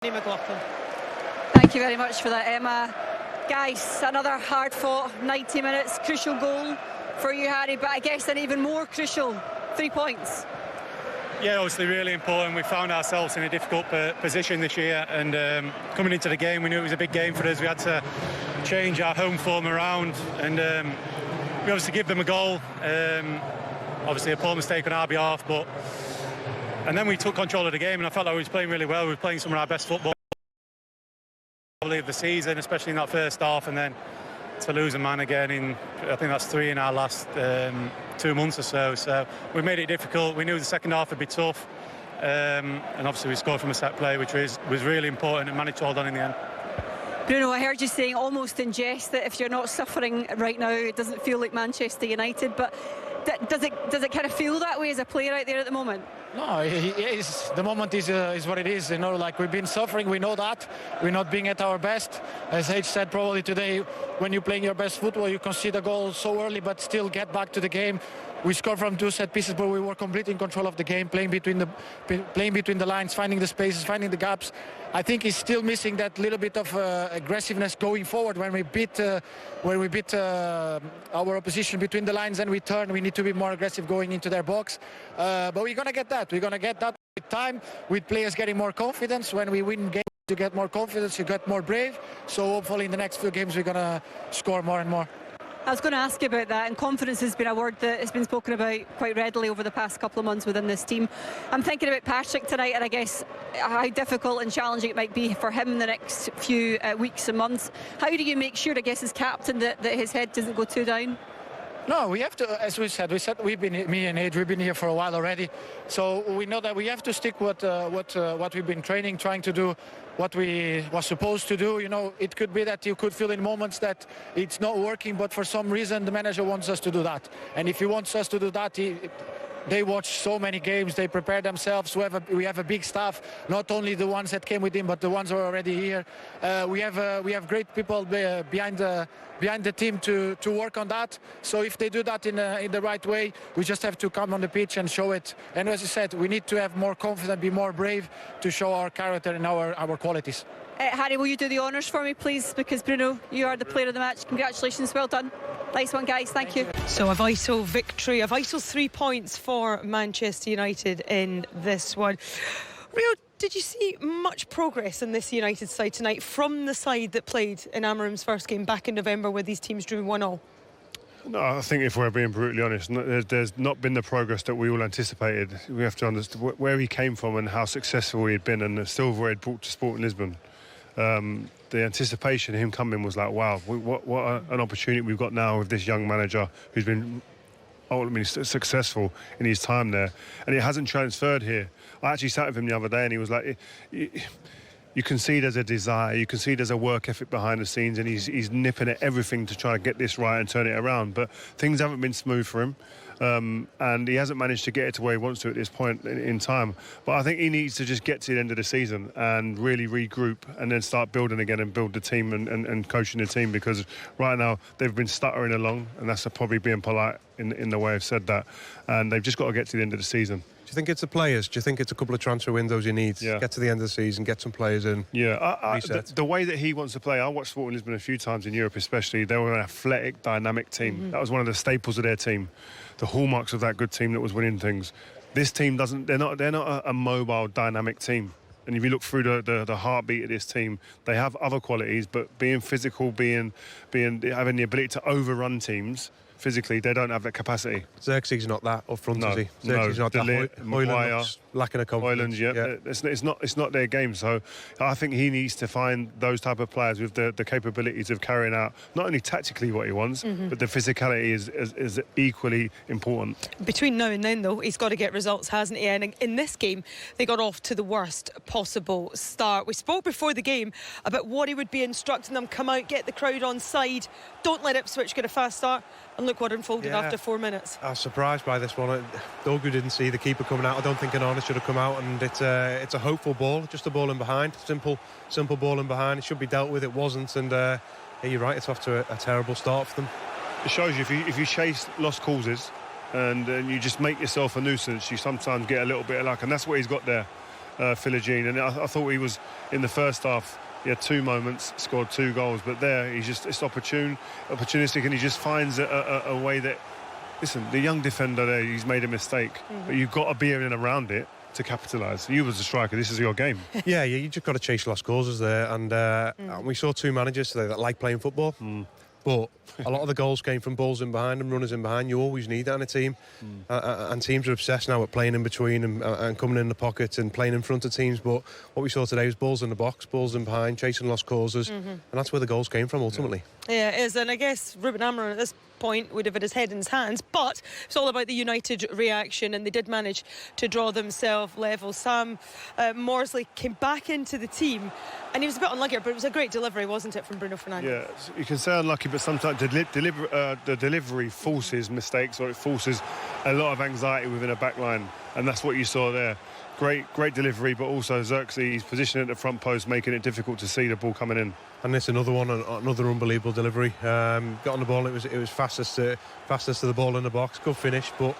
McLaughlin. Thank you very much for that, Emma. Guys, another hard-fought 90 minutes, crucial goal for you, Harry, but I guess an even more crucial 3 points. Yeah, obviously really important. We found ourselves in a difficult position this year, and coming into the game, we knew it was a big game for us. We had to change our home form around, and we obviously give them a goal. Obviously a poor mistake on our behalf, and then we took control of the game, and I felt like we was playing really well. We were playing some of our best football of the season, especially in that first half, and then to lose a man again in, I think that's 3 in our last 2 months or so. So we made it difficult. We knew the second half would be tough, and obviously we scored from a set play, which was really important, and managed to hold on in the end. Bruno, I heard you saying almost in jest that if you're not suffering right now, it doesn't feel like Manchester United, but does it kind of feel that way as a player out there at the moment? No, the moment is what it is. You know, like we've been suffering, we know that. We're not being at our best. As H said probably today, when you're playing your best football, you concede a goal so early, but still get back to the game. We scored from 2 set pieces, but we were completely in control of the game, playing between the lines, finding the spaces, finding the gaps. I think he's still missing that little bit of aggressiveness going forward. When we beat our opposition between the lines and we turn, we need to be more aggressive going into their box. But we're gonna get that. We're gonna get that with time, with players getting more confidence. When we win games, you get more confidence, you get more brave. So hopefully in the next few games we're gonna score more and more. I was going to ask you about that, and confidence has been a word that has been spoken about quite readily over the past couple of months within this team. I'm thinking about Patrick tonight, and I guess how difficult and challenging it might be for him the next few weeks and months. How do you make sure, I guess, as captain, that his head doesn't go too down? No, we have to, as we said me and Age, we've been here for a while already, so we know that we have to stick what we've been training, trying to do what we was supposed to do. You know, it could be that you could feel in moments that it's not working, but for some reason the manager wants us to do that, and if he wants us to do that, they watch so many games, they prepare themselves. We have a big staff, not only the ones that came with him, but the ones who are already here. We have great people behind the team to work on that. So if they do that in the right way, we just have to come on the pitch and show it. And as you said, we need to have more confidence, be more brave to show our character and our qualities. Harry, will you do the honours for me, please? Because, Bruno, you are the player of the match. Congratulations, well done. Nice one, guys, thank you. So a vital victory, a vital 3 points for Manchester United in this one. Rio, did you see much progress in this United side tonight from the side that played in Amorim's first game back in November where these teams drew 1-1? No, I think if we're being brutally honest, there's not been the progress that we all anticipated. We have to understand where he came from and how successful he had been, and the silver he had brought to Sporting Lisbon. The anticipation of him coming was like, wow, what an opportunity we've got now with this young manager who's been ultimately successful in his time there, and it hasn't transferred here. I actually sat with him the other day and he was like, you can see there's a desire, you can see there's a work ethic behind the scenes, and he's nipping at everything to try to get this right and turn it around, but things haven't been smooth for him. And he hasn't managed to get it to where he wants to at this point in time. But I think he needs to just get to the end of the season and really regroup and then start building again and build the team and coaching the team, because right now they've been stuttering along, and that's probably being polite in the way I've said that. And they've just got to get to the end of the season. Do you think it's the players? Do you think it's a couple of transfer windows you need? Yeah. Get to the end of the season, get some players in. Yeah, the way that he wants to play, I watched Sporting Lisbon a few times in Europe especially. They were an athletic, dynamic team. Mm-hmm. That was one of the staples of their team, the hallmarks of that good team that was winning things. This team they're not a mobile, dynamic team. And if you look through the heartbeat of this team, they have other qualities, but being physical, having the ability to overrun teams, physically, they don't have that capacity. Xerxes not that up front, is he? Xerxes not that. Maguire, lacking a confidence. It's not their game. So I think he needs to find those type of players with the capabilities of carrying out not only tactically what he wants, but the physicality is equally important. Between now and then, though, he's got to get results, hasn't he? And in this game, they got off to the worst possible start. We spoke before the game about what he would be instructing them: come out, get the crowd on side, don't let Ipswich get a fast start. And look what unfolded after 4 minutes. I was surprised by this one. Dogu didn't see the keeper coming out. I don't think Onana should have come out, and it's a hopeful ball, just a ball in behind, simple ball in behind. It should be dealt with. It wasn't, and you're right. It's off to a terrible start for them. It shows you if you chase lost causes and you just make yourself a nuisance, you sometimes get a little bit of luck, and that's what he's got there. Philogene, and I thought he was in the first half. He had 2 moments, scored 2 goals, but there he's just it's opportunistic, and he just finds a way that. Listen, the young defender there, he's made a mistake, but you've got to be in and around it to capitalise. You as a striker, this is your game. Yeah, you just got to chase lost causes there, and we saw 2 managers today that like playing football. But a lot of the goals came from balls in behind and runners in behind. You always need that in a team. And teams are obsessed now with playing in between and coming in the pocket and playing in front of teams. But what we saw today was balls in the box, balls in behind, chasing lost causes. And that's where the goals came from ultimately. Yeah, it is. And I guess Ruben Amorim at this point would have had his head in his hands, but it's all about the United reaction, and they did manage to draw themselves level. Sam Morsley came back into the team, and he was a bit unlucky, but it was a great delivery, wasn't it, from Bruno Fernandes? Yeah, you can say unlucky, but sometimes the delivery forces mistakes, or it forces a lot of anxiety within a back line, and that's what you saw there. Great delivery, but also Xerxes' position at the front post, making it difficult to see the ball coming in. And this another unbelievable delivery. Got on the ball, it was fastest to the ball in the box. Good finish, but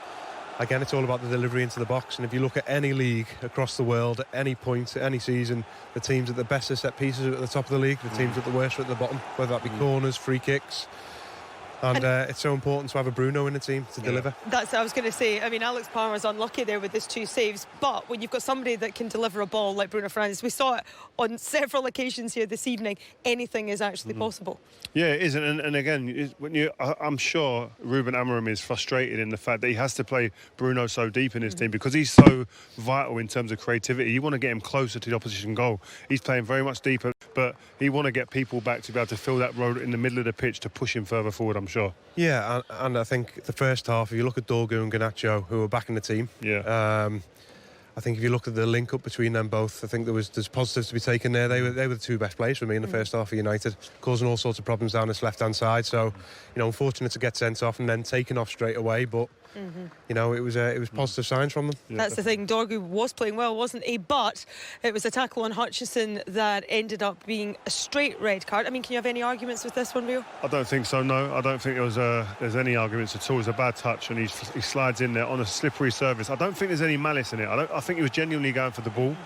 again, it's all about the delivery into the box. And if you look at any league across the world, at any point, any season, the teams at the best of set pieces are at the top of the league, the teams at the worst are at the bottom, whether that be corners, free kicks. And it's so important to have a Bruno in the team to deliver. That's what I was going to say. I mean, Alex Palmer's unlucky there with his 2 saves, but when you've got somebody that can deliver a ball like Bruno Fernandes, we saw it on several occasions here this evening, anything is actually possible. Yeah, it is, and again, I'm sure Ruben Amorim is frustrated in the fact that he has to play Bruno so deep in his team, because he's so vital in terms of creativity. You want to get him closer to the opposition goal. He's playing very much deeper, but he want to get people back to be able to fill that road in the middle of the pitch to push him further forward, I'm sure. Yeah, and I think the first half, if you look at Dorgu and Garnacho, who are back in the team, I think if you look at the link up between them both, I think there's positives to be taken there. They were the 2 best players for me in the first half of United, causing all sorts of problems down this left-hand side. So, unfortunate to get sent off and then taken off straight away, but it was positive signs from them. Yeah. That's the thing. Dorgu was playing well, wasn't he? But it was a tackle on Hutchison that ended up being a straight red card. I mean, can you have any arguments with this one, Rio? I don't think so, no. I don't think there's any arguments at all. It was a bad touch, and he slides in there on a slippery surface. I don't think there's any malice in it. I think he was genuinely going for the ball.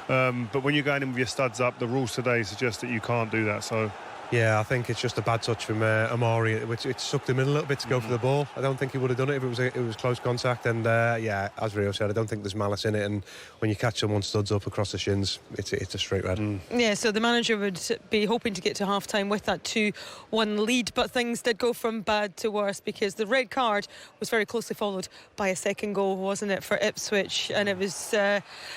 But when you're going in with your studs up, the rules today suggest that you can't do that. So. Yeah, I think it's just a bad touch from Amari, which it sucked him in a little bit to go for the ball. I don't think he would have done it if it was close contact. And as Rio said, I don't think there's malice in it. And when you catch someone studs up across the shins, it's a straight red. Yeah, so the manager would be hoping to get to half-time with that 2-1 lead, but things did go from bad to worse, because the red card was very closely followed by a second goal, wasn't it, for Ipswich? And it was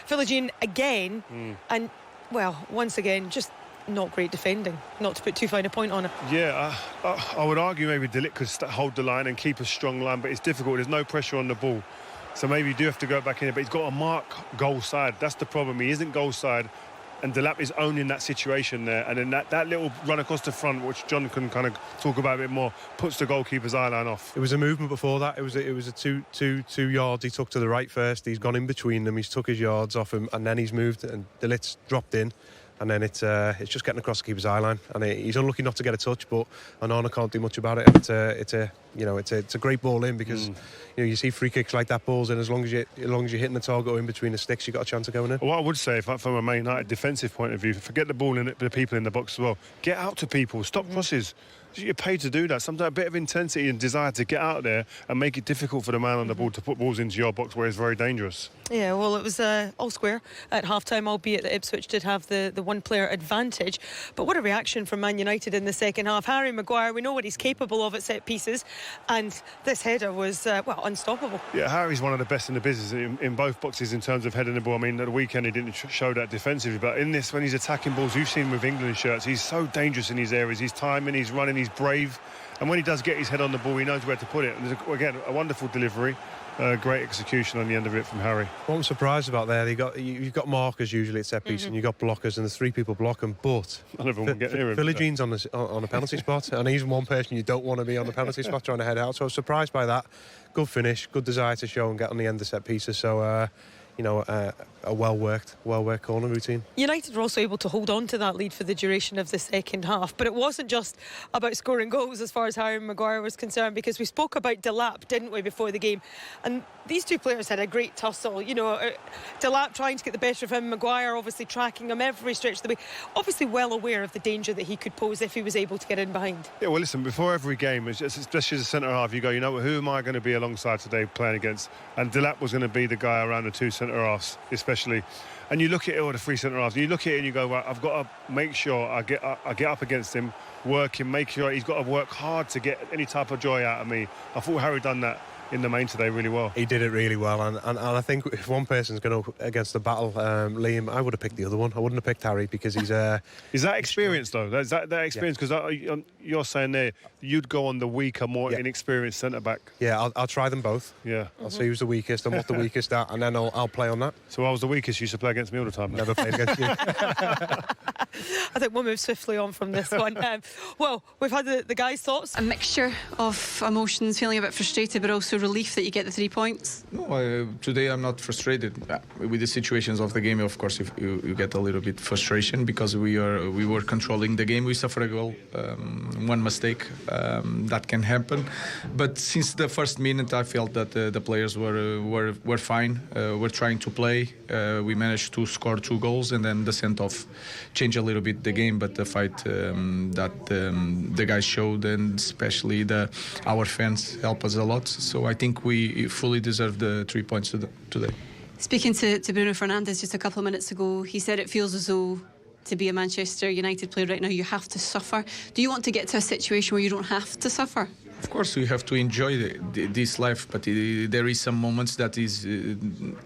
Philogene again, and, well, once again, just not great defending, not to put too fine a point on it. Yeah, I would argue maybe De Ligt could hold the line and keep a strong line, but it's difficult. There's no pressure on the ball, so maybe you do have to go back in it, but he's got to mark goal side. That's the problem. He isn't goal side, and De Ligt is owning that situation there, and then that little run across the front, which John can kind of talk about a bit more, puts the goalkeeper's eye line off. It was a movement before that. It was a two yards. He took to the right first. He's gone in between them. He's took his yards off him, and then he's moved, and De Ligt's dropped in. And then it's just getting across the keeper's eye line, and he's unlucky not to get a touch, but Onana can't do much about it. It's a great ball in, because you see free kicks like that, balls in, as long as you're hitting the target or in between the sticks, you've got a chance of going in. What I would say, from a Man United defensive point of view, forget the ball and the people in the box as well. Get out to people, stop crosses. You're paid to do that. Sometimes a bit of intensity and desire to get out there and make it difficult for the man on the ball to put balls into your box where it's very dangerous. Yeah, well, it was all square at half-time, albeit that Ipswich did have the one-player advantage. But what a reaction from Man United in the second half. Harry Maguire, we know what he's capable of at set pieces, and this header was, unstoppable. Yeah, Harry's one of the best in the business in both boxes in terms of heading the ball. I mean, at the weekend he didn't show that defensively, but in this, when he's attacking balls, you've seen with England shirts, he's so dangerous in these areas. He's timing, he's running, he's brave, and when he does get his head on the ball, he knows where to put it. And there's, again, a wonderful delivery. Great execution on the end of it from Harry. What I'm surprised about there, you've got markers usually at set piece, and you've got blockers, and there's 3 people blocking, but none of them will get near him. Philogene's on a penalty spot, and he's one person you don't want to be on the penalty spot trying to head out. So I was surprised by that. Good finish, good desire to show and get on the end of set pieces. So a well-worked corner routine. United were also able to hold on to that lead for the duration of the second half, but it wasn't just about scoring goals as far as Harry Maguire was concerned, because we spoke about Delap, didn't we, before the game, and these two players had a great tussle. Delap trying to get the better of him, Maguire obviously tracking him every stretch of the way, obviously well aware of the danger that he could pose if he was able to get in behind. Yeah, well, listen, before every game, especially as a centre-half, you go, who am I going to be alongside today playing against? And Delap was going to be the guy around the two centre-halves, especially. And you look at it, or the three centre-halves, you look at it and you go, well, I've got to make sure I get up against him, work him, make sure he's got to work hard to get any type of joy out of me. I thought Harry done that in the main today really well. He did it really well, and I think if one person's going to against the battle, Liam, I would have picked the other one. I wouldn't have picked Harry, because he's is that experience though? Is that experience? Because you're saying there you'd go on the weaker, more inexperienced centre back. Yeah, I'll try them both. Yeah, I'll see who's the weakest and what the weakest at, and then I'll play on that. So I was the weakest. You used to play against me all the time. Never played against you. I think we'll move swiftly on from this one. Well, we've had the guys' thoughts. A mixture of emotions, feeling a bit frustrated, but also relief that you get the 3 points. No, today I'm not frustrated with the situations of the game. Of course, if you get a little bit frustration because we were controlling the game. We suffered a goal, one mistake that can happen. But since the first minute, I felt that the players were fine. We're trying to play. We managed to score 2 goals, and then the send-off changed a little bit the game. But the fight that the guys showed, and especially our fans, help us a lot. So I think we fully deserve the 3 points today. Speaking to Bruno Fernandes just a couple of minutes ago, he said it feels as though to be a Manchester United player right now you have to suffer. Do you want to get to a situation where you don't have to suffer? Of course, we have to enjoy this life, but there is some moments that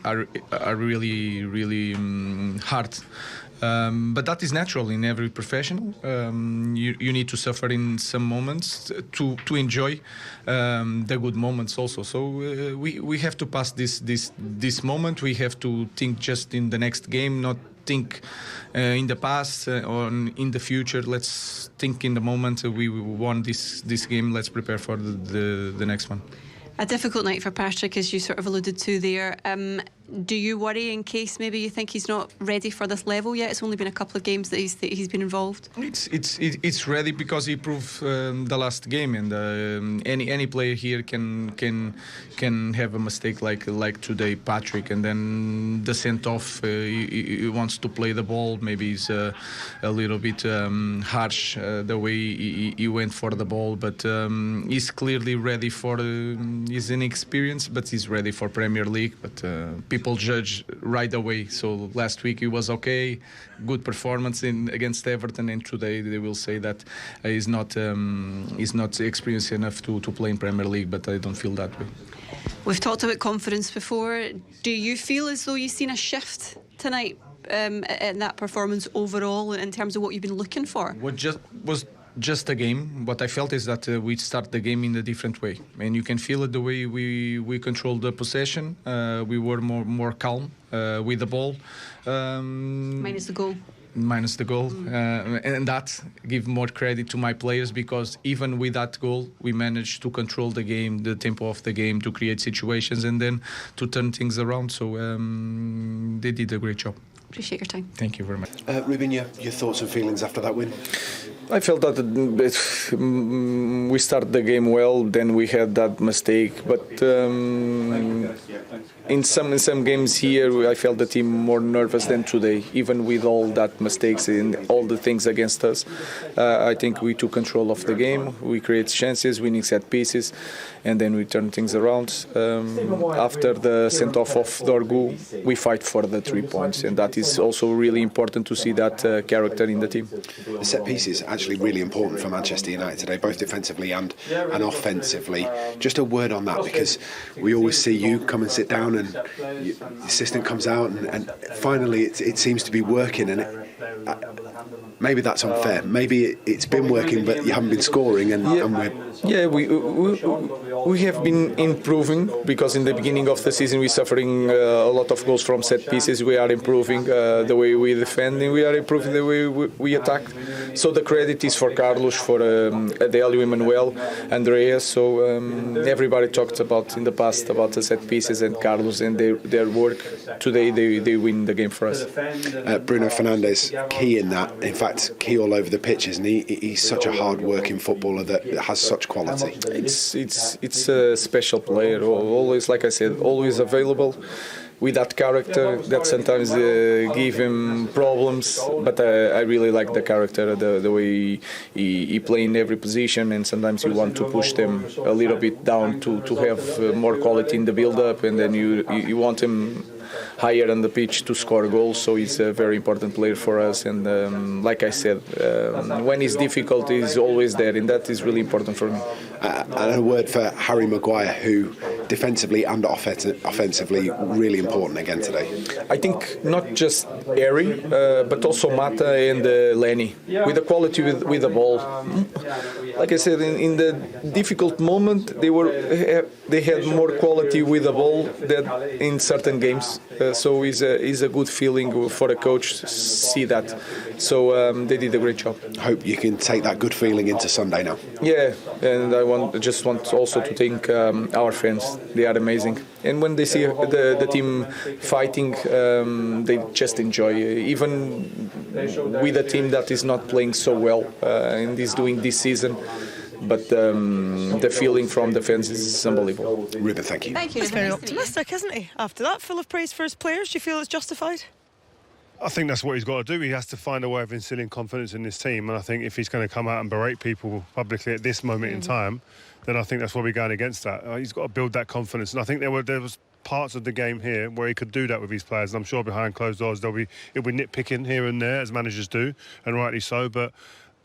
are really, really hard. But that is natural in every professional. You need to suffer in some moments to enjoy the good moments also. So we have to pass this moment. We have to think just in the next game, not think in the past or in the future. Let's think in the moment. We won this game. Let's prepare for the next one. A difficult night for Patrick, as you sort of alluded to there. Do you worry in case maybe you think he's not ready for this level yet? It's only been a couple of games that he's been involved. It's ready because he proved the last game, and any player here can have a mistake like today, Patrick, and then the sent off. He wants to play the ball. Maybe he's a little bit harsh the way he went for the ball, but he's clearly ready for. He's inexperienced, but he's ready for Premier League. But people judge right away. So last week he was okay, good performance against Everton, and today they will say that he's not experienced enough to play in Premier League. But I don't feel that way. We've talked about confidence before. Do you feel as though you've seen a shift tonight in that performance overall in terms of what you've been looking for? Was just a game. What I felt is that we start the game in a different way, and you can feel it the way we controlled the possession. We were more calm with the ball. Minus the goal. And that give more credit to my players, because even with that goal we managed to control the game, the tempo of the game, to create situations and then to turn things around. So they did a great job. Appreciate your time. Thank you very much. Ruben, your thoughts and feelings after that win? I felt that we started the game well, then we had that mistake, but in some games here I felt the team more nervous than today, even with all that mistakes and all the things against us. I think we took control of the game, we created chances, winning set pieces, and then we turned things around. After the sent-off of Dorgu, we fight for the 3 points, and that is also really important to see that character in the team. The set pieces actually really important for Manchester United today, both defensively and offensively. Just a word on that, because we always see you come and sit down and the assistant comes out and finally it seems to be working, and maybe that's unfair. Maybe it's been working, but you haven't been scoring, and we have been improving, because in the beginning of the season we're suffering a lot of goals from set pieces. We are improving the way we defend, and we are improving the way we attack. So the credit is for Carlos, for Adélio, Emmanuel, Andreas. So everybody talked about in the past about the set pieces and Carlos and their work. Today they win the game for us. Bruno Fernandes, key in that. In fact, key all over the pitch, isn't he? He's such a hard-working footballer that has such quality. It's a special player. Always, like I said, always available, with that character that sometimes give him problems, but I really like the character, the way he play in every position, and sometimes you want to push them a little bit down to have more quality in the build-up, and then you want him higher on the pitch to score goals. So he's a very important player for us, and like I said, when it's difficult, he's always there, and that is really important for me. And a word for Harry Maguire, who defensively and offensively really important again today. I think not just Harry, but also Mata and Lenny, with the quality with the ball. Like I said, in the difficult moment, they had more quality with the ball than in certain games. So it's a good feeling for a coach to see that. So they did a great job. Hope you can take that good feeling into Sunday now. Yeah, and I just want also to thank our fans. They are amazing. And when they see the team fighting, they just enjoy. Even with a team that is not playing so well and is doing this season. But the feeling from the fans is unbelievable. Ruben, thank you. He's very optimistic, isn't he? After that, full of praise for his players. Do you feel it's justified? I think that's what he's got to do. He has to find a way of instilling confidence in this team. And I think if he's going to come out and berate people publicly at this moment in time, then I think that's where we're going against that. He's got to build that confidence. And I think there was parts of the game here where he could do that with his players. And I'm sure behind closed doors it'll be nitpicking here and there, as managers do, and rightly so. But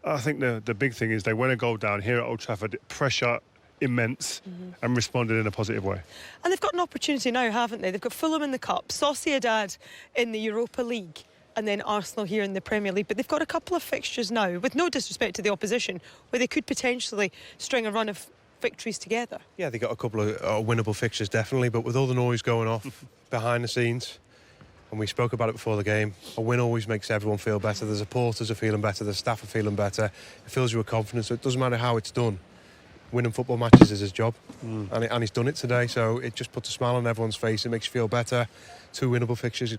I think the big thing is they went a goal down here at Old Trafford, pressure immense, and responded in a positive way. And they've got an opportunity now, haven't they? They've got Fulham in the Cup, Sociedad in the Europa League, and then Arsenal here in the Premier League. But they've got a couple of fixtures now, with no disrespect to the opposition, where they could potentially string a run of victories together. Yeah, they got a couple of winnable fixtures, definitely, but with all the noise going off behind the scenes, and we spoke about it before the game, a win always makes everyone feel better. The supporters are feeling better, the staff are feeling better. It fills you with confidence. So it doesn't matter how it's done. Winning football matches is his job, and he's done it today. So it just puts a smile on everyone's face. It makes you feel better. 2 winnable fixtures.